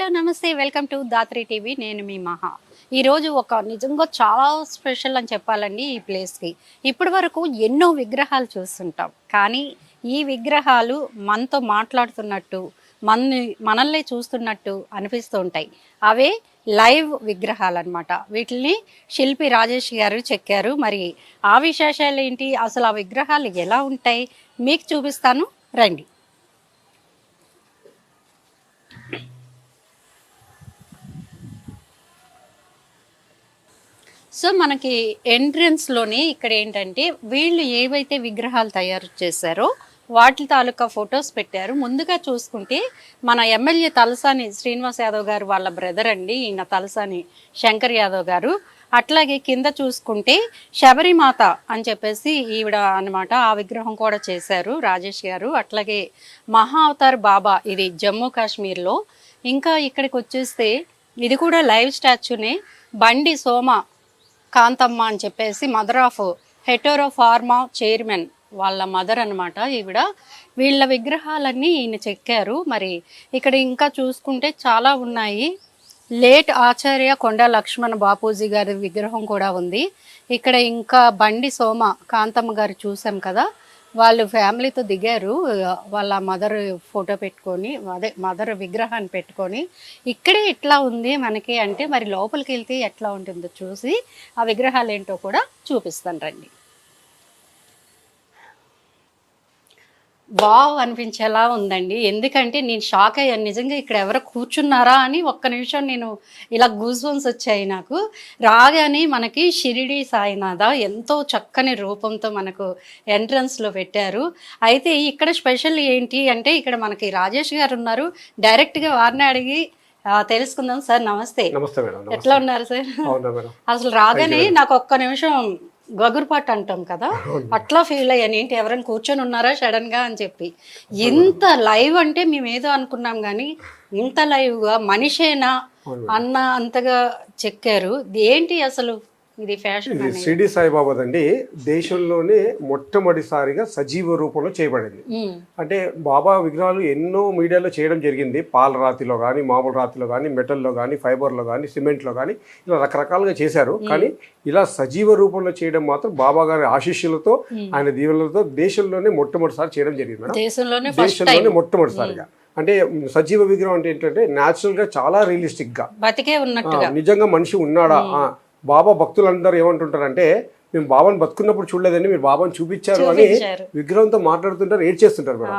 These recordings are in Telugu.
హలో నమస్తే వెల్కమ్ టు దాత్రి టీవీ. నేను మీ మహా. ఈరోజు ఒక నిజంగా చాలా స్పెషల్ అని చెప్పాలండి ఈ ప్లేస్కి. ఇప్పటి వరకు ఎన్నో విగ్రహాలు చూస్తుంటాం, కానీ ఈ విగ్రహాలు మనతో మాట్లాడుతున్నట్టు మనల్ని చూస్తున్నట్టు అనిపిస్తూ ఉంటాయి. అవే లైవ్ విగ్రహాలు అనమాట. వీటిని శిల్పి రాజేష్ గారు చెక్కారు. మరి ఆ విశేషాలు ఏంటి, అసలు ఆ విగ్రహాలు ఎలా ఉంటాయి మీకు చూపిస్తాను రండి. సో మనకి ఎంట్రన్స్లోనే ఇక్కడ ఏంటంటే వీళ్ళు ఏవైతే విగ్రహాలు తయారు చేశారో వాటి తాలూకా ఫొటోస్ పెట్టారు. ముందుగా చూసుకుంటే మన ఎమ్మెల్యే తలసాని శ్రీనివాస్ యాదవ్ గారు వాళ్ళ బ్రదర్ అండి ఈయన తలసాని శంకర్ యాదవ్ గారు. అట్లాగే కింద చూసుకుంటే శబరిమాత అని చెప్పేసి ఈవిడ అనమాట, ఆ విగ్రహం కూడా చేశారు రాజేష్ గారు. అట్లాగే మహా అవతార్ బాబా, ఇది జమ్మూ కాశ్మీర్లో. ఇంకా ఇక్కడికి వచ్చేస్తే ఇది కూడా లైవ్ స్టాచ్యూనే, బండి సోమ కాంతమ్మ అని చెప్పేసి mother of Hetero pharma chairman వాళ్ళ మదర్ అనమాట ఈవిడ. వీళ్ళ విగ్రహాలన్నీ ఈయన చెక్కారు. మరి ఇక్కడ ఇంకా చూసుకుంటే చాలా ఉన్నాయి. లేట్ ఆచార్య కొండ లక్ష్మణ బాపూజీ గారి విగ్రహం కూడా ఉంది ఇక్కడ. ఇంకా బండి సోమ కాంతమ్మ గారు చూసాం కదా, వాళ్ళు ఫ్యామిలీతో దిగారు. వాళ్ళ మదర్ ఫోటో పెట్టుకొని, అదే మదర్ విగ్రహాన్ని పెట్టుకొని. ఇక్కడే ఇట్లా ఉంది మనకి అంటే, మరి లోపలికి వెళ్తే ఎట్లా ఉంటుందో చూసి ఆ విగ్రహాలు ఏంటో కూడా చూపిస్తాను రండి. వావ్ అనిపించేలా ఉందండి. ఎందుకంటే నేను షాక్ అయ్యాను నిజంగా, ఇక్కడ ఎవరో కూర్చున్నారా అని. ఒక్క నిమిషం నేను ఇలా గూస్ బంప్స్ వచ్చాయి నాకు. రాగానే మనకి షిరిడి సాయినాథ ఎంతో చక్కని రూపంతో మనకు ఎంట్రన్స్లో పెట్టారు. అయితే ఇక్కడ స్పెషల్ ఏంటి అంటే, ఇక్కడ మనకి రాజేష్ గారు ఉన్నారు. డైరెక్ట్గా వారిని అడిగి తెలుసుకుందాం. సార్ నమస్తే. నమస్తే మేడం. ఎట్లా ఉన్నారు సార్? అసలు రాగానే నాకు ఒక్క నిమిషం గగురుపాటు అంటాం కదా, అట్లా ఫీల్ అయ్యాను. ఏంటి ఎవరైనా కూర్చొని ఉన్నారా సడన్గా అని చెప్పి. ఇంత లైవ్ అంటే మేము ఏదో అనుకున్నాం, కానీ ఇంత లైవ్గా మనిషేనా అన్న అంతగా చెక్కారు. ఏంటి అసలు ఇది ఫ్యాషన్? ఇది షిరిడి సాయిబాబాదండి. దేశంలోనే మొట్టమొదటిసారిగా సజీవ రూపంలో చేయబడింది. అంటే బాబా విగ్రహాలు ఎన్నో మీడియాలో చేయడం జరిగింది. పాల రాతిలో కానీ, మామూలు రాతిలో కానీ, మెటల్లో కానీ, ఫైబర్లో కానీ, సిమెంట్లో కానీ, ఇలా రకరకాలుగా చేశారు. కానీ ఇలా సజీవ రూపంలో చేయడం మాత్రం బాబా గారి ఆశీస్సులతో, ఆయన దీవెనలతో దేశంలోనే మొట్టమొదటిసారి చేయడం జరిగింది. దేశంలోనే మొట్టమొదటిసారిగా. అంటే సజీవ విగ్రహం అంటే ఏంటంటే న్యాచురల్ గా, చాలా రియలిస్టిక్ గా, బతికే ఉన్నట్టుగా, నిజంగా మనిషి ఉన్నాడా. బాబా భక్తులందరూ ఏమంటుంటారంటే, మేము బాబాను బతుకున్నప్పుడు చూడలేదండి, మీరు బాబాను చూపించారు అని విగ్రహంతో మాట్లాడుతుంటారు, ఏడ్చేస్తుంటారు మేడం.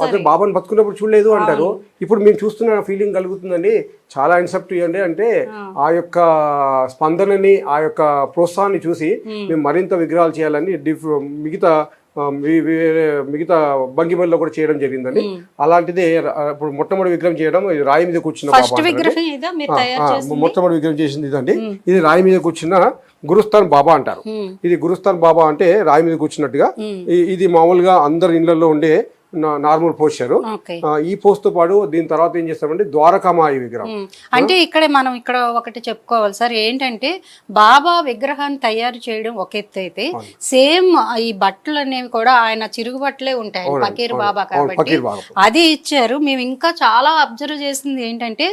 అదే బాబాను బతుకున్నప్పుడు చూడలేదు అంటారు. ఇప్పుడు మేము చూస్తున్న ఫీలింగ్ కలుగుతుందండి. చాలా ఇన్సెప్ట్ ఇవ్వండి అంటే, ఆ యొక్క స్పందనని, ఆ యొక్క ప్రోత్సాహాన్ని చూసి మేము మరింత విగ్రహాలు చేయాలని మిగతా భంగిమల్లో కూడా చేయడం జరిగిందండి. అలాంటిదే ఇప్పుడు మొట్టమొదటి విగ్రహం చేయడం, ఇది రాయి మీద కూర్చున్న మొట్టమొదటి విగ్రహం చేసింది ఇదండి. ఇది రాయి మీద కూర్చున్న గురుస్థాన్ బాబా అంటారు. ఇది గురుస్థాన్ బాబా అంటే రాయి మీద కూర్చున్నట్టుగా. ఇది మామూలుగా అందరి ఇళ్లలో ఉండే నార్మల్ పోస్చర్. ఈ పోస్ట్ తో పాటు దీని తర్వాత ఏం చేస్తామంటే ద్వారకామాయి విగ్రహం. అంటే ఇక్కడ మనం ఇక్కడ ఒకటి చెప్పుకోవాలి సార్, ఏంటంటే బాబా విగ్రహాన్ని తయారు చేయడం ఒక ఎత్తు అయితే, సేమ్ ఈ బట్టలు అనేవి కూడా ఆయన చిరుగు బట్టలే ఉంటాయి, ఫకీర్ బాబా కాబట్టి అది ఇచ్చారు. మేము ఇంకా చాలా అబ్జర్వ్ చేసింది ఏంటంటే,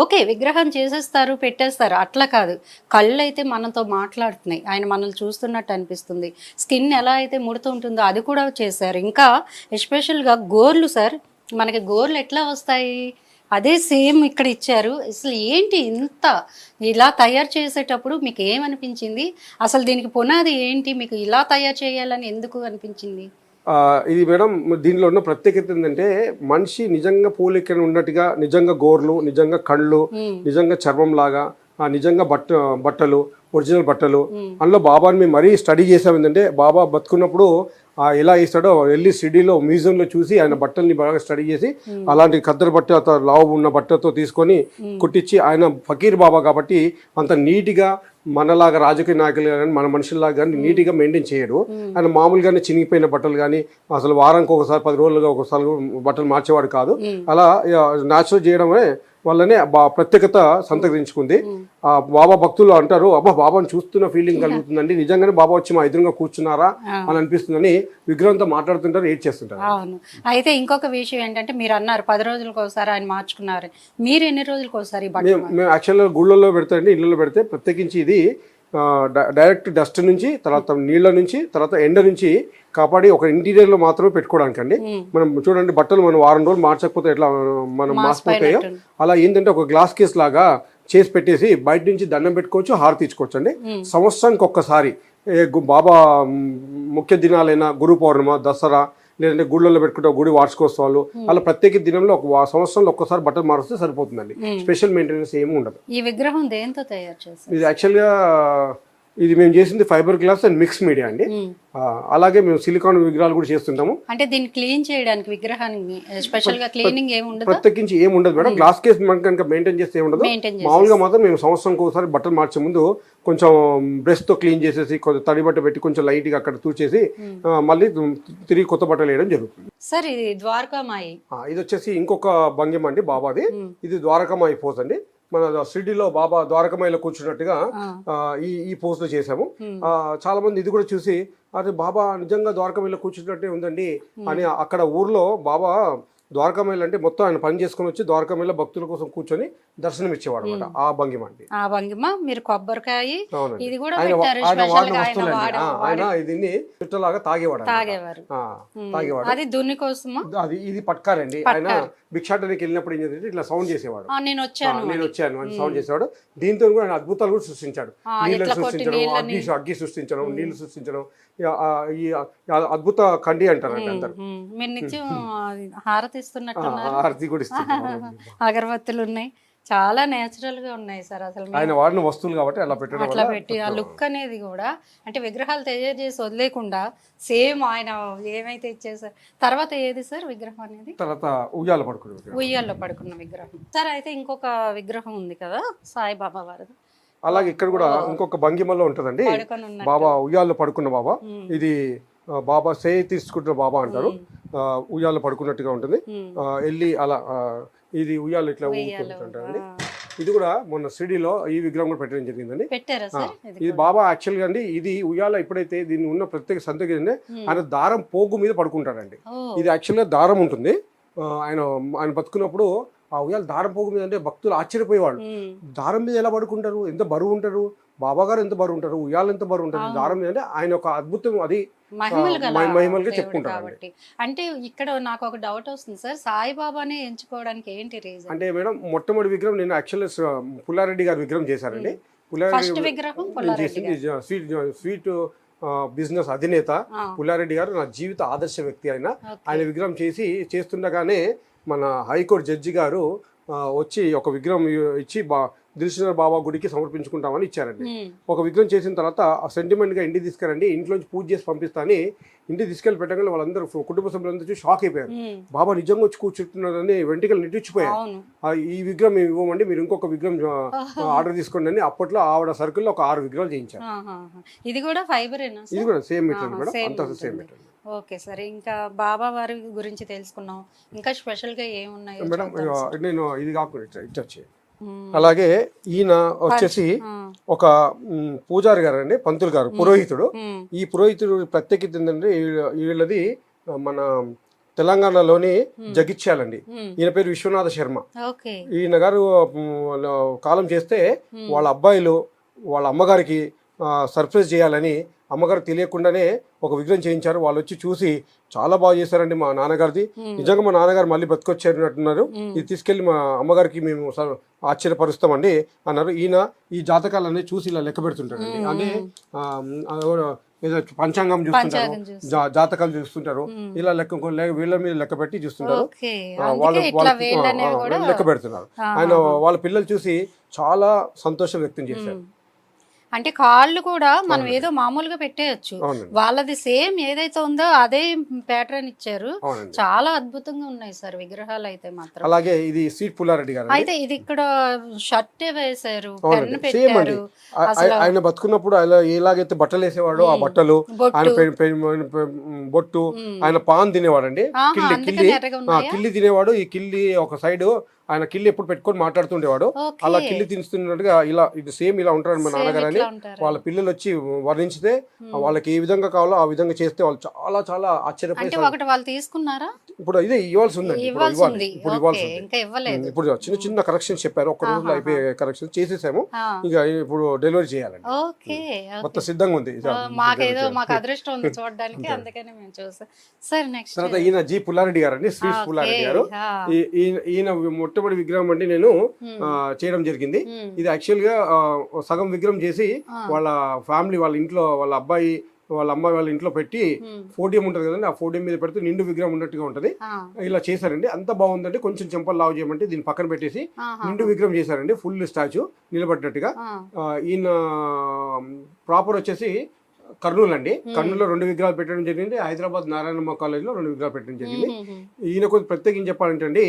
ఓకే విగ్రహం చేసేస్తారు పెట్టేస్తారు, అట్లా కాదు. కళ్ళు అయితే మనతో మాట్లాడుతున్నాయి, ఆయన మనల్ని చూస్తున్నట్టు అనిపిస్తుంది. స్కిన్ ఎలా అయితే ముడుతూ ఉంటుందో అది కూడా చేశారు. ఇంకా ఎస్పెషల్గా గోర్లు సార్, మనకి గోర్లు ఎట్లా వస్తాయి అదే సేమ్ ఇక్కడ ఇచ్చారు. అసలు ఏంటి ఇంత ఇలా తయారు చేసేటప్పుడు మీకు ఏమనిపించింది? అసలు దీనికి పునాది ఏంటి? మీకు ఇలా తయారు చేయాలని ఎందుకు అనిపించింది? ఇది మేడం, దీనిలో ఉన్న ప్రత్యేకత ఏంటంటే, మనిషి నిజంగా పోలికను ఉన్నట్టుగా, నిజంగా గోర్లు, నిజంగా కళ్ళు, నిజంగా చర్మం లాగా, నిజంగా బట్టలు, ఒరిజినల్ బట్టలు. అందులో బాబాని మేము మరీ స్టడీ చేసాం. ఏంటంటే బాబా బతుకున్నప్పుడు ఎలా వేస్తాడో వెళ్ళి సిటీలో మ్యూజియంలో చూసి ఆయన బట్టల్ని బాగా స్టడీ చేసి, అలాంటి ఖద్దరు బట్ట, లావు ఉన్న బట్టతో తీసుకొని కుట్టించి, ఆయన ఫకీర్ బాబా కాబట్టి అంత నీట్గా మనలాగా రాజకీయ నాయకులు కానీ, మన మనుషుల్లాగా కానీ నీట్గా మెయింటైన్ చేయడు. ఆయన మామూలుగానే చినిగిపోయిన బట్టలు కానీ, అసలు వారానికి ఒకసారి 10 రోజులుగా ఒకసారి బట్టలు మార్చేవాడు కాదు. అలా న్యాచురల్ చేయడమే వల్లనే ప్రత్యేకత సంతరించుకుంది. ఆ బాబా భక్తులు అంటారు, అబ్బా బాబాను చూస్తున్న ఫీలింగ్ కలుగుతుందండి, నిజంగానే బాబా వచ్చి మా ఎదురుగా కూర్చున్నారా అని అనిపిస్తుందని విగ్రహంతో మాట్లాడుతుంటారు, ఏడ్ చేస్తుంటారు. అవును. అయితే ఇంకొక విషయం ఏంటంటే మీరు అన్నారు 10 రోజులకు ఒకసారి ఆయన మార్చుకున్నారు. మీరు ఎన్ని రోజులకు ఒకసారి మేము యాక్చువల్గా గుళ్ళల్లో పెడతాండి, ఇళ్ళలో పెడితే ప్రత్యేకించి ఇది డైరెక్ట్ డస్ట్ నుంచి, తర్వాత నీళ్ళ నుంచి, తర్వాత ఎండ నుంచి కాపాడి ఒక ఇంటీరియర్లో మాత్రమే పెట్టుకోవడానికి అండి. మనం చూడండి, బట్టలు మనం వారం రోజులు మార్చకపోతే ఎట్లా మనం మాసిపోతాయో అలా ఏంటంటే ఒక గ్లాస్ కేస్ లాగా చేసి పెట్టేసి బయట నుంచి దండం పెట్టుకోవచ్చు, హారతి ఇచ్చుకోవచ్చు అండి. సంవత్సరానికి ఒక్కసారి బాబా ముఖ్య దినాలైన గురు పౌర్ణమ, దసరా, లేదంటే గుళ్ళల్లో పెట్టుకుంటే గుడి వార్షికోత్సవాలు, అలా ప్రత్యేక దినంలో ఒక సంవత్సరంలో ఒక్కసారి బట్టలు మారిస్తే సరిపోతుందండి. స్పెషల్ మెయింటెనెన్స్ ఏమి ఉండదు. ఈ విగ్రహం దేంతో తయారు చేస్తారు? ఇది యాక్చువల్గా ఇది మేము చేసింది fibre glass and mix media అండి. అలాగే మేము సిలికాన్ విగ్రహాలు కూడా చేస్తుంటాము. అంటే దీన్ని క్లీన్ చేయడానికి విగ్రహాన్ని స్పెషల్ గా క్లీనింగ్ ఏమి ఉండదు, ప్రత్యేకించి ఏమి ఉండదు మేడం. గ్లాస్ కేస్ మనం కనుక మెయింటైన్ చేస్తే ఏమి ఉండదు. మామూలుగా మాత్రం మేము సంవత్సరానికి ఒకసారి బట్టలు మార్చే ముందు కొంచెం బ్రష్ తో క్లీన్ చేసేసి కొంచెం తడి బట్ట పెట్టి కొంచెం లైట్ గా అక్కడ తూచేసి మళ్ళీ తిరిగి కొత్త బట్టలు వేయడం జరుగుతుంది. సార్ ఇది ద్వారకామాయి, ఇది వచ్చేసి ఇంకొక భంగిమ అండి బాబాది. ఇది ద్వారకామాయి పోజ్ అండి. మన షిరిడీలో బాబా ద్వారకమాయిలో కూర్చున్నట్టుగా ఈ పోజ్ లో చేసాము. చాలా మంది ఇది కూడా చూసి అదే బాబా నిజంగా ద్వారకమాయిలో కూర్చున్నట్టే ఉందండి అని అక్కడ ఊర్లో బాబా ద్వారకామాయిలు అంటే మొత్తం ఆయన పని చేసుకుని వచ్చి ద్వారకామాయిలో భక్తుల కోసం కూర్చొని దర్శనం ఇచ్చేవాడు అనమాట. ఆ భంగిమ అండి. ఆ భంగిమ మీరు కొబ్బరికాయ ఇది కూడా ఆయన వాడిన వస్తువులండి. ఆయన దీన్ని చుట్టలాగా తాగేవాడు. అది దున్ని కోసమా? అది ఇది పట్కారండి. ఆయన భిక్షాటనకి వెళ్ళినప్పుడు ఏం చేసి ఇట్లా సౌండ్ చేసేవాడు, నేను వచ్చాను అని సౌండ్ చేసేవాడు. దీంతో కూడా ఆయన అద్భుతాలు కూడా సృష్టించాడు. నీళ్ళని సృష్టించడం, అగ్గి సృష్టించడం, నీళ్లు సృష్టించడం, ఈ అద్భుత కండి అంటారండి అందరు. హారతి కూడా ఇస్తున్నారు. అగరబత్తులు ఉన్నాయి, చాలా నేచురల్ గా ఉన్నాయి సార్. అసలు ఆయన వాడిన వస్తువులు కాబట్టి అలా పెట్టడం, అట్లా పెట్టి ఆ లుక్ అనేది కూడా అంటే విగ్రహాలు తయారు చేసి వదిలేకుండా సేమ్ ఆయన ఏమైతే ఇచ్చేసారు. తర్వాత ఏది సార్ విగ్రహం అనేది? తర్వాత ఉయ్యాల్లో పడుకున్న విగ్రహం సార్. అయితే ఇంకొక విగ్రహం ఉంది కదా సాయిబాబా వారిది. అలాగే ఇక్కడ కూడా ఇంకొక భంగిమలో ఉంటదండి బాబా ఉయ్యాల్లో పడుకున్న బాబా. ఇది బాబా సేయి తీసుకుంటున్న బాబా అంటారు. ఉయ్యాల్లో పడుకున్నట్టుగా ఉంటుంది. వెళ్ళి అలా ఇది ఉయ్యాలు ఇట్లా ఊపుతుంటారండి. ఇది కూడా మొన్న షిరిడీలో ఈ విగ్రహం కూడా పెట్టడం జరిగిందండి. ఇది బాబా యాక్చువల్ గా అండి, ఇది ఉయ్యాల ఎప్పుడైతే దీన్ని ఉన్న ప్రత్యేక సంతకి ఆయన దారం పోగు మీద పడుకుంటాడండి. ఇది యాక్చువల్ గా దారం ఉంటుంది. ఆయన బతుకున్నప్పుడు ఆ ఉయ్యాల దారం పోగు మీద అంటే భక్తులు ఆశ్చర్యపోయేవాళ్ళు. దారం మీద ఎలా పడుకుంటారు, ఎంత బరువు ఉంటారు, బాబా గారు ఎంత బరువు ఉంటారు, ఉయ్యాలు ఎంత బరువు ఉంటారు దారం మీద అంటే ఆయన ఒక అద్భుతం, అది మహిమలుగా చెప్పుకుంటారు. అంటే ఇక్కడ నాకు ఒక డౌట్ వస్తుంది సార్, సాయిబాబానే ఎంచుకోవడానికి ఏంటి రీజన్? అంటే మేడం మొట్టమొదటి విగ్రహం నేను యాక్చువల్లీ పుల్లారెడ్డి గారి విగ్రహం చేశారండి. స్వీట్ బిజినెస్ అధినేత పుల్లారెడ్డి గారు నా జీవిత ఆదర్శ వ్యక్తి. ఆయన విగ్రహం చేస్తుండగానే మన హైకోర్టు జడ్జి గారు వచ్చి ఒక విగ్రహం ఇచ్చి దిల్సుఖ్నగర్ బాబా గుడికి సమర్పించుకుంటామని ఇచ్చారండి. ఒక విగ్రహం చేసిన తర్వాత సెంటిమెంట్ గా ఇంటికి తీసుకెళ్ళండి, ఇంట్లోంచి పూజ చేసి పంపిస్తాని ఇంటికి తీసుకెళ్లి పెట్టగానే వాళ్ళందరూ కుటుంబ సభ్యులందరూ చూసి షాక్ అయిపోయారు. బాబా నిజంగా వచ్చి కూర్చుంటున్నారని వెంటకలు నిట్టిచ్చిపోయారు. ఈ విగ్రహం మేము ఇవ్వమండి, మీరు ఇంకొక విగ్రహం ఆర్డర్ తీసుకోండి అని అప్పట్లో ఆవిడ సర్కిల్లో ఒక 6 విగ్రహాలు చేయించారు. ఇది కూడా ఫైబర్, ఇది కూడా సేమ్ మెటీరియల్ మేడం, అంతా సేమ్ మెటీరియల్. ఓకే సార్, ఇంకా బాబా వారి గురించి తెలుసుకున్నాం. ఇంకా స్పెషల్ గా ఏమున్నాయి మేడం? నేను ఇది కాకుండా ఇటు వచ్చి అలాగే ఈయన వచ్చేసి ఒక పూజారి గారు అండి, పంతులు గారు, పురోహితుడు. ఈ పురోహితుడు ప్రత్యేకత ఏంటంటే వీళ్ళది మన తెలంగాణలోని జగిత్యాలండి. ఈయన పేరు విశ్వనాథ శర్మ. ఈయన గారు కాలం చేస్తే వాళ్ళ అబ్బాయిలు వాళ్ళ అమ్మగారికి సర్ప్రైజ్ చేయాలని అమ్మగారు తెలియకుండానే ఒక విగ్రహం చేయించారు. వాళ్ళు వచ్చి చూసి చాలా బాగా చేశారండి మా నాన్నగారిది, నిజంగా మా నాన్నగారు మళ్ళీ బతికొచ్చారన్నట్టున్నారు, ఇది తీసుకెళ్లి మా అమ్మగారికి మేము ఆశ్చర్యపరుస్తామండి అన్నారు. ఈయన ఈ జాతకాలన్నీ చూసి ఇలా లెక్క పెడుతుంటారండి. అంటే ఏదో పంచాంగం చూస్తుంటారు, జాతకాలు చూస్తుంటారు, ఇలా వీళ్ళ మీద లెక్క పెట్టి చూస్తుంటారు. వాళ్ళు లెక్క పెడుతున్నారు. ఆయన వాళ్ళ పిల్లలు చూసి చాలా సంతోషం వ్యక్తం చేశారు. అంటే కాళ్ళు కూడా మనం ఏదో మామూలుగా పెట్టేయచ్చు, వాళ్ళది సేమ్ ఏదైతే ఉందో అదే ప్యాటర్న్ ఇచ్చారు. చాలా అద్భుతంగా ఉన్నాయి సార్ విగ్రహాలు అయితే మాత్రం. అలాగే ఇది సీట్ పుల్లారెడ్డి గారు. అయితే ఇది ఇక్కడ షర్ట్ వేసారు, పెన్ పెట్టారు. ఆయన బతుకున్నప్పుడు ఆయన ఎలాగైతే బట్టలు వేసేవాడు, ఆ బట్టలు, ఆయన బొట్టు, ఆయన పాన్ తినేవాడు అండి, కిల్లి తినేవాడు. ఈ కిల్లి ఒక సైడ్ ఆయన కిల్లి ఎప్పుడు పెట్టుకొని మాట్లాడుతుండేవాడు. అలా కిల్లి తినిస్తున్నట్టుగా ఇలా ఇది సేమ్ ఇలా ఉంటారు మా నాన్నగారు అని వాళ్ళ పిల్లలు వచ్చి వర్ణించితే వాళ్ళకి ఏ విధంగా కావాలో ఆ విధంగా చేస్తే వాళ్ళు చాలా చాలా ఆశ్చర్యపోయి వాళ్ళు తీసుకున్నారా? ఇప్పుడు ఇది ఇవ్వాల్సి ఉందండి, ఇవ్వాల్సి ఉంది. ఇప్పుడు చిన్న చిన్న కరెక్షన్స్ చెప్పారు, ఒక్క రోజులో అయిపోయే కరెక్షన్ చేసేసాము, ఇక ఇప్పుడు డెలివరీ చేయాలండి. మొత్తం సిద్ధంగా ఉంది. మాకు అదృష్టం ఉంది చూడడానికి, అందుకని మేము చూసాం. సరే నెక్స్ట్ తర్వాత ఈయన జి పుల్లారెడ్డి గారు అండి, శ్రీ పుల్లారెడ్డి గారు. ఈయన మొట్టమొదటి విగ్రహం అండి నేను చేయడం జరిగింది. ఇది యాక్చువల్ గా సగం విగ్రహం చేసి వాళ్ళ ఫ్యామిలీ వాళ్ళ ఇంట్లో వాళ్ళ అబ్బాయి వాళ్ళ అమ్మాయి వాళ్ళ ఇంట్లో పెట్టి ఫోడియం ఉంటుంది కదండి, ఆ ఫోడియం మీద పెడితే నిండు విగ్రహం ఉన్నట్టుగా ఉంటది. ఇలా చేశారండి, అంత బాగుందండి. కొంచెం చెంపలు లావు చేయమంటే దీన్ని పక్కన పెట్టేసి నిండు విగ్రహం చేశారండి, ఫుల్ స్టాచ్యూ నిలబడ్డట్టుగా. ఈయన ప్రాపర్ వచ్చేసి కర్నూలు అండి. కర్నూలులో 2 విగ్రహాలు పెట్టడం జరిగింది. హైదరాబాద్ నారాయణమ్మ కాలేజ్లో 2 విగ్రహాలు పెట్టడం జరిగింది. ఈయన కొంచెం ప్రత్యేకించి చెప్పాలంటే అండి,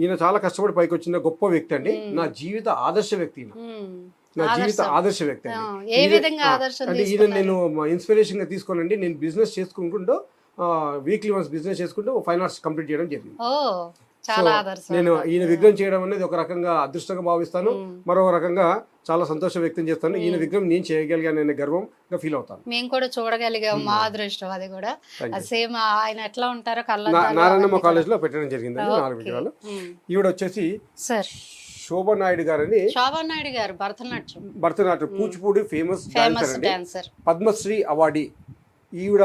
ఈయన చాలా కష్టపడి పైకి వచ్చిన గొప్ప వ్యక్తి అండి. నా జీవిత ఆదర్శ వ్యక్తి, నా జీవిత ఆదర్శ వ్యక్తి అంటే ఈయన నేను ఇన్స్పిరేషన్ గా తీసుకోనండి. నేను బిజినెస్ చేసుకుంటూ వీక్లీ వన్స్ బిజినెస్ చేసుకుంటూ ఫైన్ ఆర్ట్స్ కంప్లీట్ చేయడం జరిగింది. నేను ఈయన విగ్రహం చేయడం అనేది ఒక రకంగా అదృష్టంగా భావిస్తాను, మరో రకంగా చాలా సంతోషం వ్యక్తం చేస్తాను. ఈయన విగ్రహం నేను చేయగలిగానని గర్వంగా ఫీల్ అవుతాను. మేము కూడా చూడగలిగాం, మా అదృష్టం అది కూడా. సేమ్ ఆయన ఎట్లా ఉంటారో నారాయణమ్మ కాలేజ్ లో పెట్టడం జరిగింది 4 విగ్రహాలు. ఈవిడ వచ్చేసి సార్ శోభా నాయుడు గారు అని, శోభానాయుడు గారు Bharatanatyam Kuchipudi famous dancer, Padma Shri awardee. ఈవిడ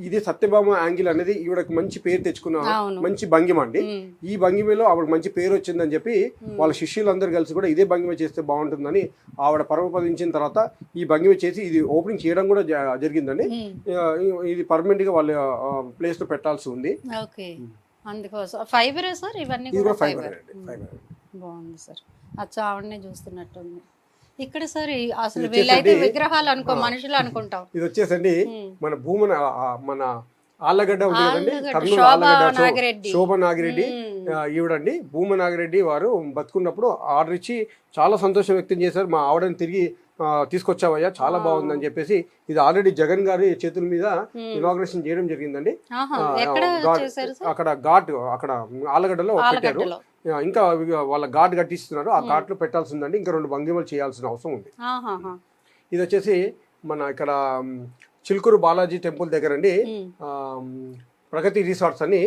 ఇది సత్యభామ యాంగిల్ అనేది ఈవిడకి మంచి పేరు తెచ్చుకున్న మంచి భంగిమ అండి. ఈ భంగిమలో ఆవిడకి మంచి పేరు వచ్చిందని చెప్పి వాళ్ళ శిష్యులందరూ కలిసి కూడా ఇదే భంగిమ చేస్తే బాగుంటుందని ఆవిడ పరమపదించిన తర్వాత ఈ భంగిమ చేసి ఇది ఓపెనింగ్ చేయడం కూడా జరిగిందండి. ఇది పర్మనెంట్ గా వాళ్ళ ప్లేస్ లో పెట్టాల్సి ఉంది. అందుకోసం ఫైబర్ సార్, ఇవన్నీ కూడా ఫైబర్. బాగుంది సార్, అచ్చా ఆవిడనే చూస్తున్నట్టుంది ఇక్కడ. సార్ అసలు వీళ్ళైతే విగ్రహాలు అనుకో మనుషులు అనుకుంటాం. ఇది వచ్చేసండి మన భూమన మన ఆళ్ళగడ్డ ఉంది కదండి, కర్నూలు ఆళ్ళగడ్డ శోభా నాగిరెడ్డి ఈవిడండి. భూమ నాగిరెడ్డి వారు బతుకున్నప్పుడు ఆర్డర్ ఇచ్చి చాలా సంతోషం వ్యక్తం చేశారు. మా ఆవిడని తిరిగి తీసుకొచ్చావయ్యా, చాలా బాగుందని చెప్పేసి. ఇది ఆల్రెడీ జగన్ గారి చేతుల మీద ఇనాగ్రేషన్ చేయడం జరిగిందండి. అక్కడ ఘాట్ అక్కడ ఆళ్ళగడ్డలో పెట్టారు, ఇంకా వాళ్ళ ఘాట్ కట్టిస్తున్నారు. ఆ ఘాట్ లో పెట్టాల్సి ఉందండి. ఇంకా 2 భంగిమలు చేయాల్సిన అవసరం ఉంది. ఇది వచ్చేసి మన ఇక్కడ చిలుకూరు బాలాజీ టెంపుల్ దగ్గర అండి, ప్రగతి రిసార్ట్స్ అని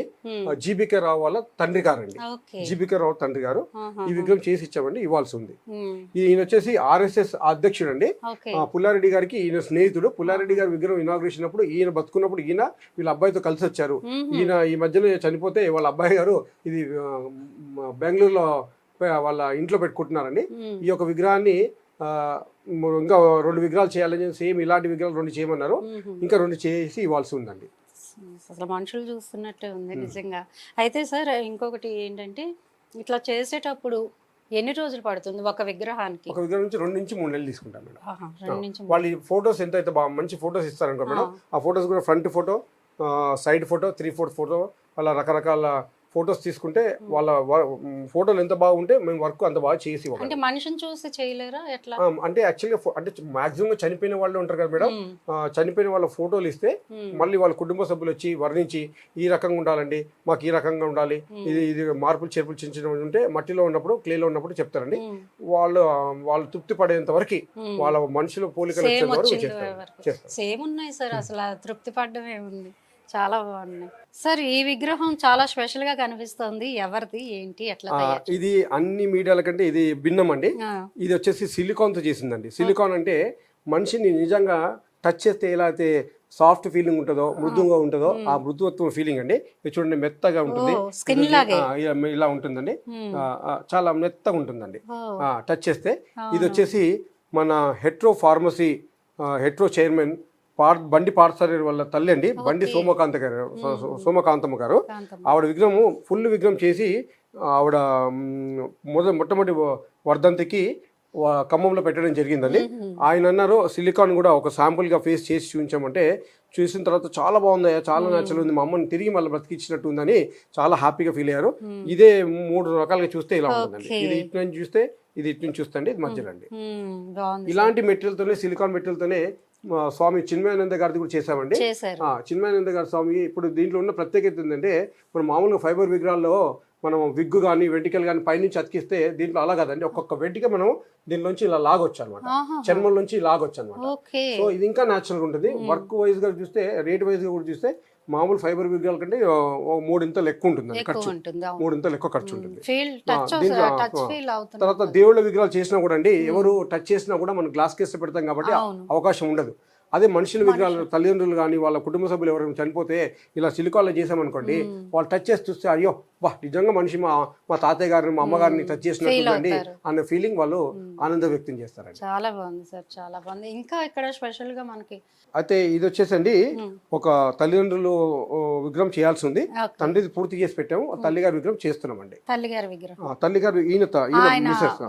జీబీకే రావు వాళ్ళ తండ్రి గారు అండి, జీబీకే రావు తండ్రి గారు. ఈ విగ్రహం చేసి ఇచ్చామండి, ఇవ్వాల్సి ఉంది. ఈయన వచ్చేసి ఆర్ఎస్ఎస్ అధ్యక్షుడు అండి, పుల్లారెడ్డి గారికి ఈయన స్నేహితుడు. పుల్లారెడ్డి గారి విగ్రహం ఇనాగ్రేషన్ అప్పుడు ఈయన బతుకున్నప్పుడు ఈయన వీళ్ళ అబ్బాయితో కలిసి వచ్చారు. ఈయన ఈ మధ్యలో చనిపోతే వాళ్ళ అబ్బాయి గారు ఇది బెంగళూరులో వాళ్ళ ఇంట్లో పెట్టుకుంటున్నారండి. ఈ యొక్క విగ్రహాన్ని ఇంకా 2 విగ్రహాలు చేయాలని, సేమ్ ఇలాంటి విగ్రహాలు 2 చేయమన్నారు, ఇంకా 2 చేసి ఇవ్వాల్సి ఉందండి. అసలు మనుషులు చూస్తున్నట్టే ఉంది నిజంగా. అయితే సార్ ఇంకొకటి ఏంటంటే, ఇట్లా చేసేటప్పుడు ఎన్ని రోజులు పడుతుంది ఒక విగ్రహానికి? ఒక విగ్రహం నుంచి 2 నుంచి 3 నెలలు తీసుకుంటాం మేడం. వాళ్ళ ఫొటోస్ ఎంత అయితే బాగా మంచి ఫొటోస్ ఇస్తారనుకో మేడం, ఆ ఫొటోస్ కూడా front photo, side photo, 3/4 photo, అలా రకరకాల ఫొటోస్ తీసుకుంటే వాళ్ళ ఫోటోలు ఎంత బాగుంటే మేము వర్క్ అంత బాగా చేసి. అంటే మనిషిని చూసి చేయలేరా ఎట్లా? అంటే యాక్చువల్గా అంటే మాక్సిమం చనిపోయిన వాళ్ళు ఉంటారు కదా మేడం, చనిపోయిన వాళ్ళ ఫోటోలు ఇస్తే మళ్ళీ వాళ్ళ కుటుంబ సభ్యులు వచ్చి వర్ణించి ఈ రకంగా ఉండాలండి, మాకు ఈ రకంగా ఉండాలి, ఇది మార్పులు చేర్పులు చిన్న ఉంటే మట్టిలో ఉన్నప్పుడు క్లేలో ఉన్నప్పుడు చెప్తారండి. వాళ్ళు తృప్తి పడేంత వరకు వాళ్ళ మనుషుల పోలికలు వచ్చేంత వరకు చేస్తారు. సేమ్ ఉన్నాయి సార్, అసలు తృప్తి పడడమే ఉంది. చాలా బాగున్నాయి సార్. ఈ విగ్రహం చాలా స్పెషల్ గా కనిపిస్తుంది, ఎవరిది ఏంటి ఎట్లా? ఇది అన్ని మీడియాల కంటే ఇది భిన్నం అండి. ఇది వచ్చేసి సిలికాన్ తో చేసిందండి. సిలికాన్ అంటే మనిషిని నిజంగా టచ్ చేస్తే ఎలా అయితే సాఫ్ట్ ఫీలింగ్ ఉంటుందో, మృదువుగా ఉంటుందో, ఆ మృదుత్వం ఫీలింగ్ అండి. ఇది చూడండి మెత్తగా ఉంటుంది, ఇలా ఉంటుందండి, చాలా మెత్తగా ఉంటుందండి టచ్ చేస్తే. ఇది వచ్చేసి మన హెట్రో ఫార్మసీ హెట్రో చైర్మన్ బండి పార్థసారథి వాళ్ళ తల్లి అండి, బండి సోమకాంతమ్మ గారు. ఆవిడ విగ్రహం ఫుల్ విగ్రహం చేసి ఆవిడ మొట్టమొదటి వర్ధంతికి ఖమ్మంలో పెట్టడం జరిగిందండి. ఆయన అన్నారు సిలికాన్ కూడా ఒక శాంపుల్ గా ఫేస్ చేసి చూపించామంటే, చూసిన తర్వాత చాలా బాగుందయ్యా, చాలా న్యాచురల్ ఉంది, మా అమ్మని తిరిగి మళ్ళీ బ్రతికిచ్చినట్టు ఉందని చాలా హ్యాపీగా ఫీల్ అయ్యారు. ఇదే 3 రకాలుగా చూస్తే ఇలా ఉంటుందండి. ఇది ఇటు నుంచి చూస్తే, ఇది ఇటు నుంచి చూస్తే అండి, ఇది మధ్యలో అండి. ఇలాంటి మెటీరియల్ తోనే, సిలికాన్ మెటీరియల్ తోనే స్వామి చిన్మయానంద గారిది కూడా చేసామండి. చిన్మయానంద గారి స్వామి ఇప్పుడు దీంట్లో ఉన్న ప్రత్యేకత ఏంటంటే, మన మామూలుగా ఫైబర్ విగ్రహాల్లో మనం విగ్గు కానీ వెంటికలు కానీ పైనుంచి అతికిస్తే దీంట్లో అలా కదండి, ఒక్కొక్క వెంటిక మనం దీనిలోంచి ఇలా లాగొచ్చు అనమాట, చర్మం నుంచి లాగొచ్చు అనమాట. ఓకే. సో ఇది ఇంకా న్యాచురల్గా ఉంటుంది. వర్క్ వైజ్ గా చూస్తే, రేట్ వైజ్ గా కూడా చూస్తే మామూలు ఫైబర్ విగ్రహాల కంటే 3 ఇంతలు ఎక్కువ ఉంటుంది ఖర్చు, 3 ఇంతలు ఎక్కువ ఖర్చు ఉంటుంది. తర్వాత దేవుళ్ళ విగ్రహాలు చేసినా కూడా అండి, ఎవరు టచ్ చేసినా కూడా మనం గ్లాస్ కేసు పెడతాం కాబట్టి అవకాశం ఉండదు. అదే మనుషుల విగ్రహాలు తల్లిదండ్రులు కానీ వాళ్ళ కుటుంబ సభ్యులు ఎవరైనా చనిపోతే ఇలా సిలికాన్లో చేసామనుకోండి, వాళ్ళు టచ్ చేసి చూస్తే అయ్యో వా నిజంగా మనిషి మా తాతయ్య గారిని మా అమ్మగారిని టచ్ చేసినట్టుందండి అన్న ఫీలింగ్ వాళ్ళు ఆనందం వ్యక్తం చేస్తారండి. చాలా బాగుంది సార్, చాలా బాగుంది. ఇంకా ఇక్కడ స్పెషల్ గా మనకి అయితే ఇది వచ్చేసండి ఒక తల్లిదండ్రులు విగ్రహం చేయాల్సి ఉంది, తండ్రిది పూర్తి చేసి పెట్టాము, తల్లిగారి విగ్రహం చేస్తున్నామండి. తల్లిగారి విగ్రహం, తల్లిగారు ఈయన మిసెస్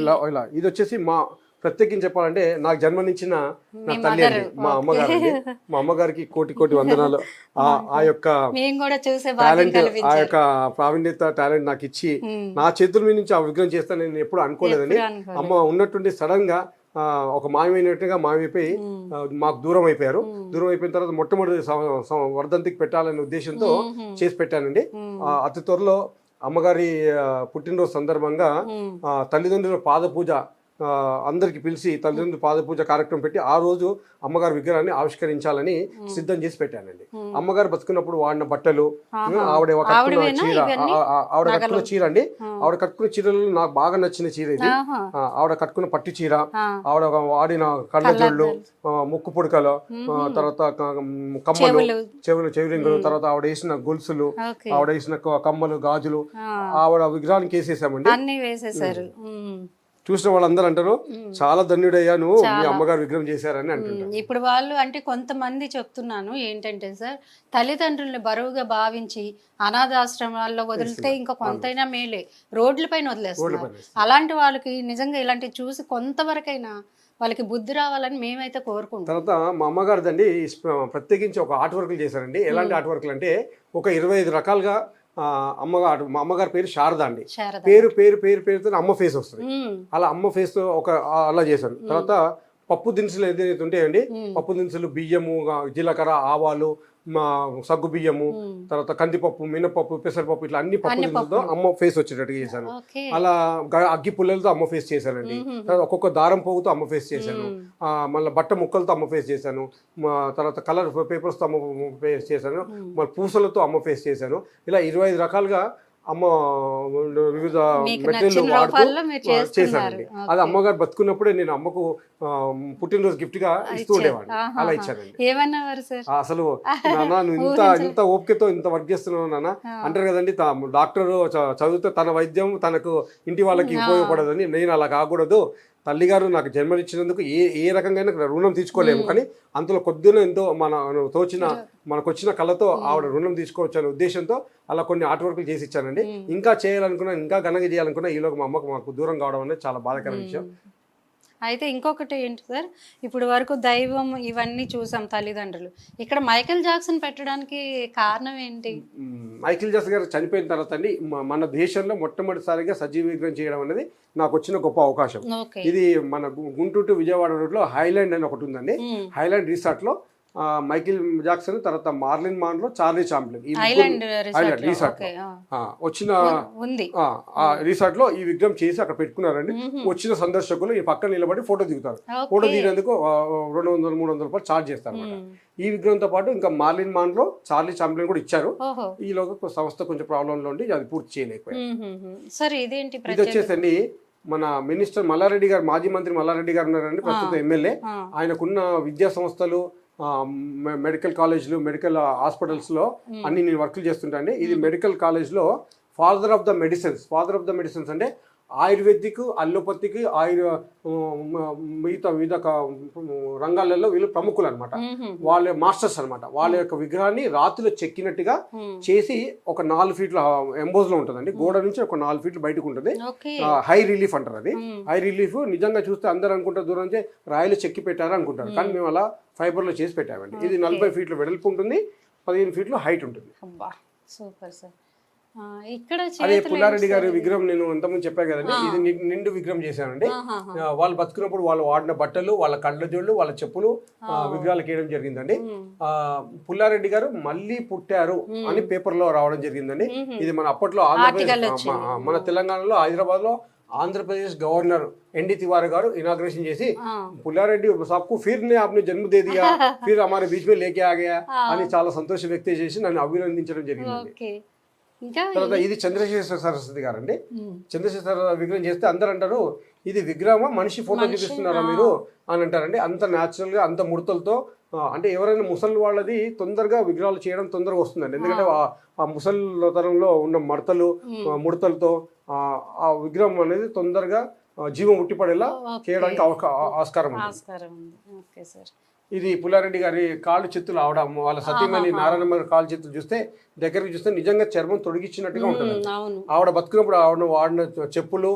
ఇలా. ఇది వచ్చేసి మా ప్రత్యేకించి చెప్పాలంటే నాకు జన్మనిచ్చిన నా తల్లి అండి, మా అమ్మగారు అండి. మా అమ్మగారికి కోటి కోటి వందనాలు. ఆ యొక్క టాలెంట్, ఆ యొక్క ప్రావీణ్యత, టాలెంట్ నాకు ఇచ్చి నా చేతుల మీద నుంచి ఆ విగ్రహం చేస్తా నేను ఎప్పుడు అనుకోలేదని. అమ్మ ఉన్నట్టుండి సడన్ గా ఒక మాయమైనట్టుగా మాయమైపోయి మాకు దూరం అయిపోయారు. దూరం అయిపోయిన తర్వాత మొట్టమొదటి వర్ధంతికి పెట్టాలనే ఉద్దేశంతో చేసి పెట్టానండి. అతి త్వరలో అమ్మగారి పుట్టినరోజు సందర్భంగా తల్లిదండ్రుల పాద పూజ అందరికి పిలిచి తల్లిదండ్రుల పాద పూజ కార్యక్రమం పెట్టి ఆ రోజు అమ్మగారి విగ్రహాన్ని ఆవిష్కరించాలని సిద్ధం చేసి పెట్టానండి. అమ్మగారు బతుకున్నప్పుడు వాడిన బట్టలు, ఆవిడ కట్టుకున్న చీర, ఆవిడ కట్టుకున్న చీర అండి, ఆవిడ కట్టుకున్న చీరలు నాకు బాగా నచ్చిన చీర ఇది. ఆవిడ కట్టుకున్న పట్టు చీర, ఆవిడ వాడిన కళ్ళజోళ్ళు, ముక్కు పుడకలు, తర్వాత కమ్మలు, చెవిరింగులు, తర్వాత ఆవిడ వేసిన గొలుసులు, ఆవిడ వేసిన కమ్మలు, గాజులు ఆవిడ విగ్రహానికి వేసేసామండి. చూసిన వాళ్ళందరూ అంటారు చాలా ధన్యుడయ్యా నువ్వు, మీ అమ్మగారు విగ్రహం చేశారని అంటున్నారు. ఇప్పుడు వాళ్ళు అంటే కొంతమంది చెప్తున్నాను ఏంటంటే సార్, తల్లిదండ్రుల్ని బరువుగా భావించి అనాథాశ్రమాల్లో వదిలితే ఇంకా కొంతైనా మేలే, రోడ్ల పైన వదిలేస్తున్నారు. అలాంటి వాళ్ళకి నిజంగా ఇలాంటివి చూసి కొంతవరకైనా వాళ్ళకి బుద్ధి రావాలని మేమైతే కోరుకుంటాం. తర్వాత మా అమ్మగారు దండి ప్రత్యేకించి ఒక ఆర్ట్ వర్క్లు చేశారండి. ఎలాంటి ఆర్ట్ వర్క్లు అంటే ఒక 25 రకాలుగా అమ్మగారు, మా అమ్మగారి పేరు శారద అండి, పేరుతో అమ్మ ఫేస్ వస్తుంది. అలా అమ్మ ఫేస్ ఒక అలా చేశాను. తర్వాత పప్పు దినుసులు ఏదైతే ఉంటాయండి, పప్పు దినుసులు బియ్యము, జీలకర్ర, ఆవాలు, సగ్గు బియ్యము, తర్వాత కందిపప్పు, మినపప్పు, పెసరపప్పు, ఇట్లా అన్ని పప్పు దినుసులతో అమ్మ ఫేస్ వచ్చేటట్టుగా చేశాను. అలా అగ్గి పుల్లలతో అమ్మ ఫేస్ చేశానండి. తర్వాత ఒక్కొక్క దారం పోగుతో అమ్మ ఫేస్ చేశాను. మళ్ళీ బట్ట ముక్కలతో అమ్మ ఫేస్ చేశాను. తర్వాత కలర్ పేపర్స్తో అమ్మ ఫేస్ చేశాను. మళ్ళీ పూసలతో అమ్మ ఫేస్ చేశాను. ఇలా 25 రకాలుగా అమ్మ వివిధ మెటీరియల్ వాడుతూ చేశానండి. అది అమ్మగారు బతుకున్నప్పుడే నేను అమ్మకు పుట్టినరోజు గిఫ్ట్ గా ఇస్తూ ఉండేవాడిని. అలా ఇచ్చానండి. అసలు నాన్న నువ్వు ఇంత ఓపికతో ఇంత వర్క్ చేస్తున్నావు నాన్న అంటారు కదండి, డాక్టర్ చదివితే తన వైద్యం తనకు ఇంటి వాళ్ళకి ఉపయోగపడదని. నేను అలా కాకూడదు, తల్లిగారు నాకు జన్మనిచ్చినందుకు ఏ రకంగా రుణం తీసుకోలేము, కానీ అంతలో కొద్దిగా ఎంతో మనకు వచ్చిన కళతో ఆవిడ రుణం తీసుకోవచ్చు అనే ఉద్దేశంతో అలా కొన్ని ఆర్ట్ వర్క్లు చేసి ఇచ్చానండి. ఇంకా చేయాలనుకున్నా, ఇంకా ఘనంగా చేయాలనుకున్నా ఈలోగా మా అమ్మకు మాకు దూరం కావడం అనేది చాలా బాధాకర విషయం. అయితే ఇంకొకటి ఏంటి సార్, ఇప్పుడు వరకు దైవం ఇవన్నీ చూసాం తల్లిదండ్రులు, ఇక్కడ మైకేల్ జాక్సన్ పెట్టడానికి కారణం ఏంటి? మైకేల్ జాక్సన్ గారు చనిపోయిన తర్వాత అండి మన దేశంలో మొట్టమొదటిసారిగా సజీవ విగ్రహం చేయడం అనేది నాకు వచ్చిన గొప్ప అవకాశం. ఇది మన గుంటూరు టు విజయవాడ రోడ్ లో హైలాండ్ అని ఒకటి ఉందండి. హైలాండ్ రిసార్ట్ లో మైకేల్ జాక్సన్, తర్వాత marlin Munro, Charlie Chaplin resort వచ్చిన రిసార్ట్ లో ఈ విగ్రహం చేసి అక్కడ పెట్టుకున్నారండి. వచ్చిన సందర్శకులు ఈ పక్కన నిలబడి ఫోటో దిగుతారు. ఫోటో దిగేందుకు 200-300 రూపాయలు ఛార్జ్ చేస్తారు. ఈ విగ్రహంతో పాటు ఇంకా మార్లిన్ మాన్రో, చార్లీ చాప్లిన్ కూడా ఇచ్చారు. ఈలోగా సంస్థ కొంచెం ప్రాబ్లంలో ఉండి అది పూర్తి చేయలేకపోయారు. ఇది వచ్చేసండి మన మినిస్టర్ మల్లారెడ్డి గారు, మాజీ మంత్రి మల్లారెడ్డి గారు ఉన్నారండి, ప్రస్తుతం ఎమ్మెల్యే. ఆయనకున్న విద్యా సంస్థలు, మెడికల్ కాలేజ్లు, మెడికల్ హాస్పిటల్స్ లో అన్ని నేను వర్క్లు చేస్తుంటాండి. ఇది మెడికల్ కాలేజ్ లో ఫాదర్ ఆఫ్ ద మెడిసిన్స్ అంటే ఆయుర్వేదిక్, అల్లోపతిక్, మిగతా వివిధ రంగాలలో వీళ్ళు ప్రముఖులు అనమాట. వాళ్ళ మాస్టర్స్ అనమాట. వాళ్ళ యొక్క విగ్రహాన్ని రాతిలో చెక్కినట్టుగా చేసి ఒక 4 ఫీట్ల ఎంబోజ్ లో ఉంటుందండి. గోడ నుంచి ఒక 4 ఫీట్లు బయటకు ఉంటుంది. హై రిలీఫ్ అంటారు. అది హై రిలీఫ్. నిజంగా చూస్తే అందరూ అనుకుంటారు దూరం నుంచి రాయిలో చెక్కి పెట్టారు అనుకుంటారు, కానీ మేము అలా ఫైబర్ లో చేసి పెట్టామండి. ఇది 40 ఫీట్ల వెడల్పు ఉంటుంది, 15 ఫీట్లు హైట్ ఉంటుంది. Super sir. ఆ, ఇక్కడ అదే చేతులు పుల్లారెడ్డి గారి విగ్రహం నేను ఇంతకుముందు చెప్పాను కదండి, ఇది నిండు విగ్రహం చేశానండి. ఆహాహా. వాళ్ళు బతుకున్నప్పుడు వాళ్ళు వాడిన బట్టలు, వాళ్ళ కళ్ళజోళ్ళు, వాళ్ళ చెప్పులు విగ్రహాలకు వేయడం జరిగిందండి. పుల్లారెడ్డి గారు మళ్ళీ పుట్టారు అని పేపర్ లో రావడం జరిగిందండి. ఇది మన అప్పట్లో ఆంధ్రప్రదేశ్ మన తెలంగాణలో హైదరాబాద్ లో ఆంధ్రప్రదేశ్ గవర్నర్ ఎన్డి తివారీ గారు ఇనాగ్రేషన్ చేసి పుల్లారెడ్డి सबको फिर ने आपने जन्म दे दिया फिर हमारे बीच में लेके आ गया అని చాలా సంతోషం వ్యక్తం చేసి నన్ను అభినందించడం జరిగింది. ఓకే. ఇంకా తర్వాత ఇది చంద్రశేఖర సరస్వతి గారండి. చంద్రశేఖర విగ్రహం చేస్తే అందరు అంటారు ఇది విగ్రహమా మనిషి ఫోటో చూపిస్తున్నారా మీరు అని అంటారండి. అంత న్యాచురల్ గా అంత ముడతలతో, అంటే ఎవరైనా ముసలి వాళ్ళది తొందరగా విగ్రహాలు చేయడం తొందరగా వస్తుందండి. ఎందుకంటే ఆ ముసలితనంలో ఉన్న మడతలు ముడతలతో ఆ విగ్రహం అనేది తొందరగా జీవం ఉట్టిపడేలా చేయడానికి ఆస్కారం ఉంది. Okay sir. ఇది పుల్లారెడ్డి గారి కాళ్ళు చేతులు ఆవడం, వాళ్ళ సతీమణి నారాయణమ్మ గారి కాళ్ళు చేతులు చూస్తే దగ్గరికి చూస్తే నిజంగా చర్మం తొడిగిచ్చినట్టుగా ఉంటుంది. ఆవిడ బతుకున్నప్పుడు ఆవిడ వాడిన చెప్పులు,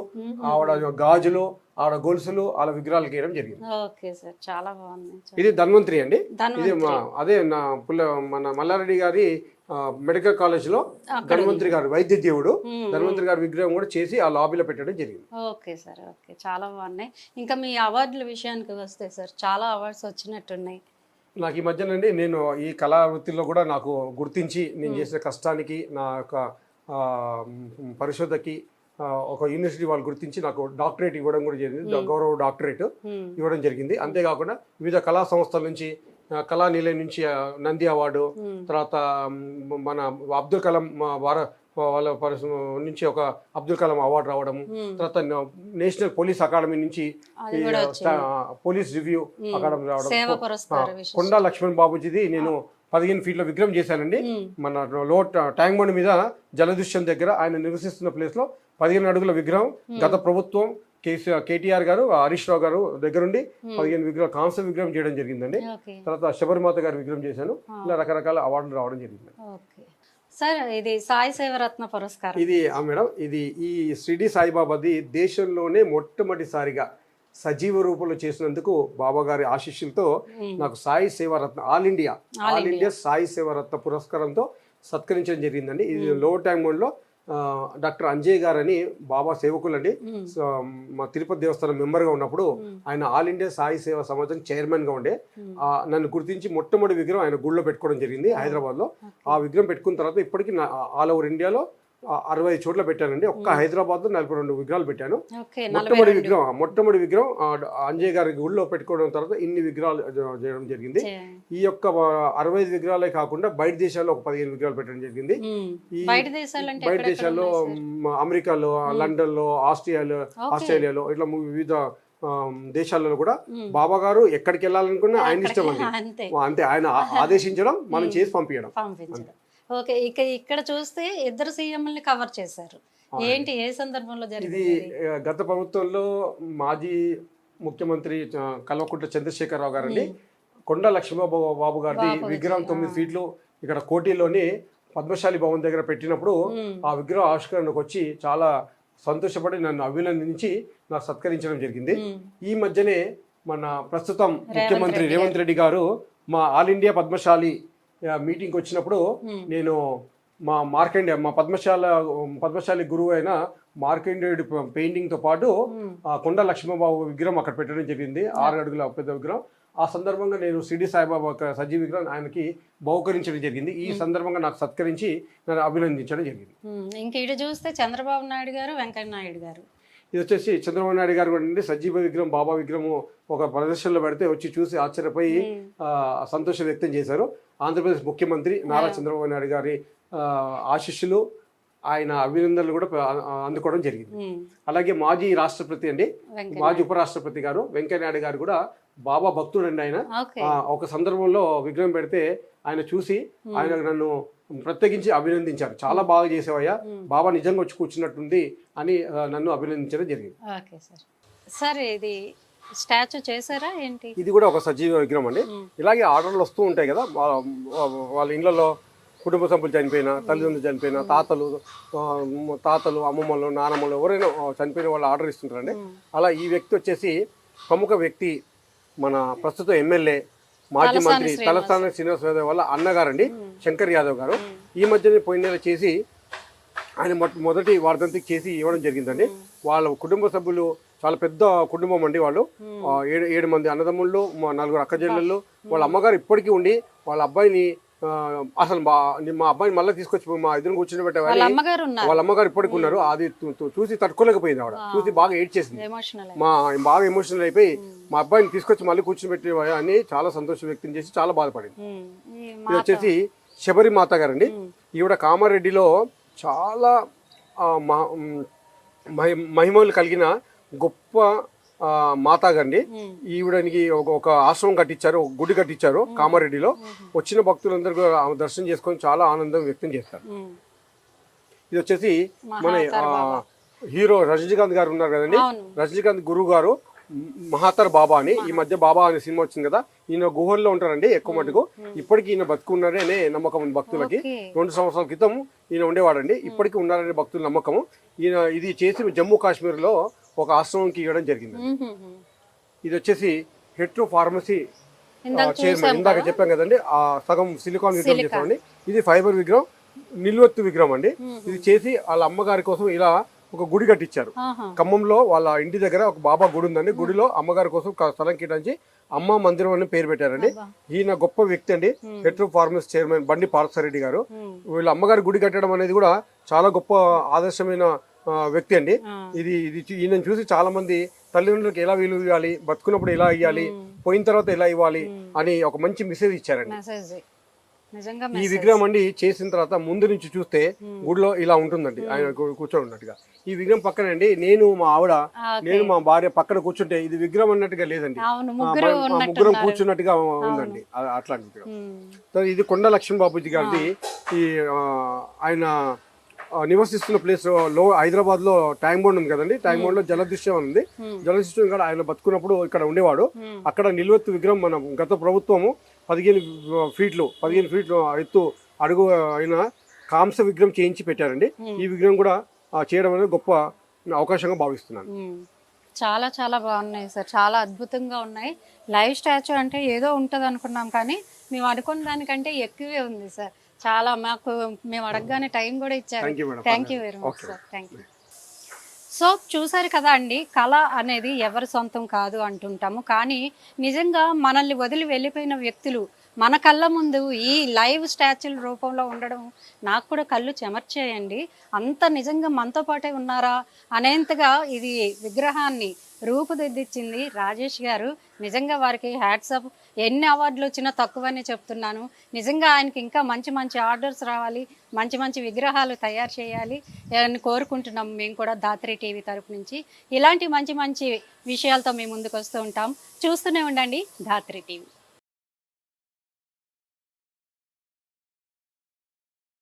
ఆవిడ గాజులు, ఆవిడ గొలుసులు వాళ్ళ విగ్రహాలు గీయడం జరిగింది. ఓకే సార్, చాలా బాగుంది. ఇది ధన్వంతరి అండి. ఇది అదే మన మల్లారెడ్డి గారి మెడికల్ కాలేజ్ లో ధన్వంతరి గారు వైద్య దేవుడు ధన్వంతరి గారి విగ్రహం కూడా చేసి ఆ లాబీలో పెట్టడం జరిగింది. ఓకే సార్, ఓకే, చాలా బాగున్నాయి. ఇంకా మీ అవార్డుల విషయానికి వస్తే సార్, చాలా అవార్డ్స్ వచ్చినట్టున్నాయి. నాకు ఈ మధ్యనండి నేను ఈ కళా వృత్తిలో కూడా నాకు గుర్తించి నేను చేసిన కష్టానికి నా యొక్క పరిశోధకి ఒక యూనివర్సిటీ వాళ్ళు గుర్తించి నాకు డాక్టరేట్ ఇవ్వడం కూడా జరిగింది. గౌరవ డాక్టరేట్ ఇవ్వడం జరిగింది. అంతేకాకుండా వివిధ కళా సంస్థల నుంచి, కళా నిలయం నుంచి నంది అవార్డు, తర్వాత మన అబ్దుల్ కలాం వాళ్ళ నుంచి ఒక అబ్దుల్ కలాం అవార్డు రావడము, తర్వాత నేషనల్ పోలీస్ అకాడమీ నుంచి పోలీస్ రివ్యూ అకాడమీ రావడం, కొండా లక్ష్మణ్ బాబుజీది నేను 15 ఫీట్ల విగ్రహం చేశానండి. మన ట్యాంక్ బండ్ మీద జలదృశ్యం దగ్గర ఆయన నివసిస్తున్న ప్లేస్ లో 15 అడుగుల విగ్రహం గత ప్రభుత్వం కేటీఆర్ గారు, హరీష్ రావు గారు దగ్గరుండి 15 విగ్రహం కాంస్య విగ్రహం చేయడం జరిగిందండి. తర్వాత శబరిమాత గారి విగ్రహం చేశాను. ఇలా రకరకాల అవార్డులు రావడం జరిగింది. సార్, ఇది సాయి సేవరత్న పురస్కారం. ఇది మేడం, ఇది ఈ షిరిడి సాయిబాబాది దేశంలోనే మొట్టమొదటిసారిగా సజీవ రూపంలో చేసినందుకు బాబా గారి ఆశీస్సులతో నాకు సాయి సేవారత్న ఆల్ ఇండియా సాయి సేవారత్న పురస్కారంతో సత్కరించడం జరిగిందండి. ఇది లో ట్యాంక్ బండ్లో డాక్టర్ అంజయ్ గారు అని బాబా సేవకులండి, మా తిరుపతి దేవస్థానం మెంబర్గా ఉన్నప్పుడు ఆయన ఆల్ ఇండియా సాయి సేవా సమాజం చైర్మన్గా ఉండే నన్ను గుర్తించి మొట్టమొదటి విగ్రహం ఆయన గుళ్ళో పెట్టుకోవడం జరిగింది హైదరాబాద్లో. ఆ విగ్రహం పెట్టుకున్న తర్వాత ఇప్పటికీ ఆల్ ఓవర్ ఇండియాలో 65 చోట్ల పెట్టానండి. ఒక్క హైదరాబాద్లో 42 విగ్రహాలు పెట్టాను. మొట్టమొదటి విగ్రహం అంజయ్ గారి గుళ్ళో పెట్టుకోవడం తర్వాత ఇన్ని విగ్రహాలు చేయడం జరిగింది. ఈ యొక్క 65 విగ్రహాలే కాకుండా బయట దేశాల్లో ఒక 15 విగ్రహాలు పెట్టడం జరిగింది. ఈ బయట దేశాల్లో అమెరికాలో, లండన్ లో, ఆస్ట్రేలియాలో ఇట్లా వివిధ దేశాలలో కూడా బాబా గారు ఎక్కడికి వెళ్ళాలనుకున్నా ఆయన ఇష్టం అండి. అంతే, ఆయన ఆదేశించడం, మనం చేసి పంపించడం. ఓకే, ఇక్కడ చూస్తే ఇద్దరు సీఎంని కవర్ చేశారు. ఏంటి, ఏ సందర్భంలో జరిగింది? ఇది గత ప్రభుత్వంలో మాజీ ముఖ్యమంత్రి కల్వకుంట్ల చంద్రశేఖరరావు గారండి కొండా లక్ష్మీబాబు గారిది విగ్రహం 9 ఫీట్లు ఇక్కడ కోటిలోని పద్మశాలి భవన్ దగ్గర పెట్టినప్పుడు ఆ విగ్రహం ఆవిష్కరణకు వచ్చి చాలా సంతోషపడి నన్ను అభినందించి నాకు సత్కరించడం జరిగింది. ఈ మధ్యనే మన ప్రస్తుతం ముఖ్యమంత్రి రేవంత్ రెడ్డి గారు మా ఆల్ ఇండియా పద్మశాలి మీటింగ్కి వచ్చినప్పుడు నేను మా పద్మశాలి గురువు అయిన మార్కండేయుడు పెయింటింగ్తో పాటు కొండా లక్ష్మీబాబు విగ్రహం అక్కడ పెట్టడం జరిగింది, 6 అడుగుల పెద్ద విగ్రహం. ఆ సందర్భంగా నేను షిరిడి సాయిబాబా సజీవ విగ్రహం ఆయనకి బహుకరించడం జరిగింది. ఈ సందర్భంగా నాకు సత్కరించి నన్ను అభినందించడం జరిగింది. ఇంకా ఇటు చూస్తే చంద్రబాబు నాయుడు గారు, వెంకయ్య నాయుడు గారు. ఇది వచ్చేసి చంద్రబాబు నాయుడు గారు కూడా సజీవ విగ్రహం బాబా విగ్రహం ఒక ప్రదర్శనలో పెడితే వచ్చి చూసి ఆశ్చర్యపోయి సంతోషం వ్యక్తం చేశారు. ఆంధ్రప్రదేశ్ ముఖ్యమంత్రి నారా చంద్రబాబు నాయుడు గారి ఆశీస్సులు, ఆయన అభినందనలు కూడా అందుకోవడం జరిగింది. అలాగే మాజీ రాష్ట్రపతి అండి, మాజీ ఉపరాష్ట్రపతి గారు వెంకయ్య నాయుడు గారు కూడా బాబా భక్తుడు అండి. ఆయన ఒక సందర్భంలో విగ్రహం పెడితే ఆయన చూసి ఆయన నన్ను ప్రత్యేకించి అభినందించారు. చాలా బాగా చేసేవయ్యా, బాబా నిజంగా వచ్చి కూర్చున్నట్టుంది అని నన్ను అభినందించడం జరిగింది. సార్, ఇది స్టాచ్యూ చేశారా ఏంటి? ఇది కూడా ఒక సజీవ విగ్రహం అండి. ఇలాగే ఆర్డర్లు వస్తూ ఉంటాయి కదా, వాళ్ళ ఇళ్లలో కుటుంబ సభ్యులు చనిపోయినా, తల్లిదండ్రులు చనిపోయినా, తాతలు, అమ్మమ్మలు, నానమ్మలు ఎవరైనా చనిపోయిన వాళ్ళు ఆర్డర్ ఇస్తుంటారండి. అలా ఈ వ్యక్తి వచ్చేసి ప్రముఖ వ్యక్తి, మన ప్రస్తుత ఎమ్మెల్యే మాజీ మంత్రి తలసాని శ్రీనివాస్ యాదవ్ వాళ్ళ అన్నగారండి, శంకర్ యాదవ్ గారు. ఈ మధ్యనే పోయిన నెల చేసి ఆయన మొదటి వర్ధంతికి చేసి ఇవ్వడం జరిగిందండి. వాళ్ళ కుటుంబ సభ్యులు చాలా పెద్ద కుటుంబం అండి. వాళ్ళు 7 మంది అన్నదమ్ముళ్ళు, 4 అక్కచెల్లెళ్ళు. వాళ్ళ అమ్మగారు ఇప్పటికీ ఉండి వాళ్ళ అబ్బాయిని అసలు మా అబ్బాయిని మళ్ళీ తీసుకొచ్చి మా ఇద్దరు కూర్చుని పెట్టేవాళ్ళు. వాళ్ళ అమ్మగారు ఇప్పటికి ఉన్నారు. అది చూసి తట్టుకోలేకపోయింది ఆవిడ. చూసి బాగా ఏడ్చేసింది. బాగా ఎమోషనల్ అయిపోయి మా అబ్బాయిని తీసుకొచ్చి మళ్ళీ కూర్చుని పెట్టి అని చాలా సంతోషం వ్యక్తం చేసి చాలా బాధపడింది. ఇది వచ్చేసి శబరి మాత గారండి. ఈవిడ కామారెడ్డిలో చాలా మహిమలు కలిగిన గొప్ప మాతాగండి. ఈవిడనికి ఒక ఆశ్రమం కట్టించారు, ఒక గుడి కట్టించారు కామారెడ్డిలో. వచ్చిన భక్తులందరూ ఆమె దర్శనం చేసుకొని చాలా ఆనందం వ్యక్తం చేస్తారు. ఇది వచ్చేసి మన హీరో రజనీకాంత్ గారు ఉన్నారు కదండి. రజనీకాంత్ గురువు గారు మహాతర్ బాబా అని, ఈ మధ్య బాబా అనే సినిమా వచ్చింది కదా. ఈయన గుహల్లో ఉంటారండి ఎక్కువ మటుకు. ఇప్పటికీ ఈయన బతుకున్నారనే నమ్మకం ఉంది భక్తులకి. 2 సంవత్సరాల క్రితం ఈయన ఉండేవాడండి, ఇప్పటికీ ఉన్నారనే భక్తుల నమ్మకము. ఈయన ఇది చేసి జమ్మూ కాశ్మీర్లో ఒక ఆశ్రమంకి ఇవ్వడం జరిగింది. ఇది వచ్చేసి హెట్రో ఫార్మసీ చైర్మన్, ఇందాక చెప్పాం కదండి. ఆ సగం సిలికాన్ విగ్రహం చేస్తామండి. ఇది ఫైబర్ విగ్రహం, నిల్వెత్తు విగ్రహం అండి. ఇది చేసి వాళ్ళ అమ్మగారి కోసం ఇలా ఒక గుడి కట్టించారు. ఖమ్మంలో వాళ్ళ ఇంటి దగ్గర ఒక బాబా గుడి ఉందండి. గుడిలో అమ్మగారి కోసం స్థలం కేటాయించి అమ్మ మందిరం అని పేరు పెట్టారండి. ఈయన గొప్ప వ్యక్తి అండి, హెట్రో ఫార్మసీ చైర్మన్ బండి పార్థసారథి గారు. వీళ్ళ అమ్మగారి గుడి కట్టడం అనేది కూడా చాలా గొప్ప ఆదర్శమైన వ్యక్తి అండి. ఇది ఈయన చూసి చాలా మంది తల్లిదండ్రులకు ఎలా విలువ ఇవ్వాలి, బతుకున్నప్పుడు ఎలా ఇవ్వాలి, పోయిన తర్వాత ఎలా ఇవ్వాలి అని ఒక మంచి మెసేజ్ ఇచ్చారండి. ఈ విగ్రహం అండి చేసిన తర్వాత ముందు నుంచి చూస్తే గుడిలో ఇలా ఉంటుందండి, ఆయన కూర్చొని ఉన్నట్టుగా. ఈ విగ్రహం పక్కన అండి నేను మా ఆవిడ, నేను మా భార్య పక్కన కూర్చుంటే ఇది విగ్రహం అన్నట్టుగా లేదండి, ముగ్గురం కూర్చున్నట్టుగా ఉందండి అట్లాంటి విగ్రహం. ఇది కొండ లక్ష్మణ్ బాబుజీ గారిది. ఈ ఆయన నివసిస్తున్న ప్లేస్ లో హైదరాబాద్ లో ట్యాంక్ బోర్డ్ ఉంది కదండి. ట్యాంక్ బోర్డ్ లో జలదృశ్యం ఉంది. జలదృశ్యం కూడా ఆయన బతుకున్నప్పుడు ఇక్కడ ఉండేవాడు. అక్కడ నిల్వెత్తు విగ్రహం మన గత ప్రభుత్వము 15 ఫీట్లు ఎత్తు అడుగు అయిన కాంస విగ్రహం చేయించి పెట్టారండి. ఈ విగ్రహం కూడా చేయడం అనేది గొప్ప అవకాశంగా భావిస్తున్నాను. చాలా చాలా బాగున్నాయి సార్, చాలా అద్భుతంగా ఉన్నాయి. లైవ్ స్టాచ్యూ అంటే ఏదో ఉంటుంది అనుకున్నాం, కానీ మేము అనుకున్న దానికంటే ఎక్కువే ఉంది సార్. చాలా మేము అడగగానే టైం కూడా ఇచ్చారు. Thank you very much sir, thank you. So చూసారు కదా అండి, కళ అనేది ఎవరి సొంతం కాదు అంటుంటాము, కానీ నిజంగా మనల్ని వదిలి వెళ్ళిపోయిన వ్యక్తులు మన కళ్ళ ముందు ఈ లైవ్ స్టాచ్యూల రూపంలో ఉండడం నాకు కూడా కళ్ళు చెమర్చేయండి. అంత నిజంగా మనతో పాటే ఉన్నారా అనేంతగా ఇది విగ్రహాన్ని రూపుదిద్దించింది రాజేష్ గారు. నిజంగా వారికి హ్యాట్సప్. ఎన్ని అవార్డులు వచ్చినా తక్కువని చెప్తున్నాను. నిజంగా ఆయనకి ఇంకా మంచి మంచి ఆర్డర్స్ రావాలి, మంచి మంచి విగ్రహాలు తయారు చేయాలి అని కోరుకుంటున్నాం మేము కూడా ధాత్రి టీవీ తరపు నుంచి. ఇలాంటి మంచి మంచి విషయాలతో మేము ముందుకు వస్తూ ఉంటాం. చూస్తూనే ఉండండి ధాత్రి టీవీ.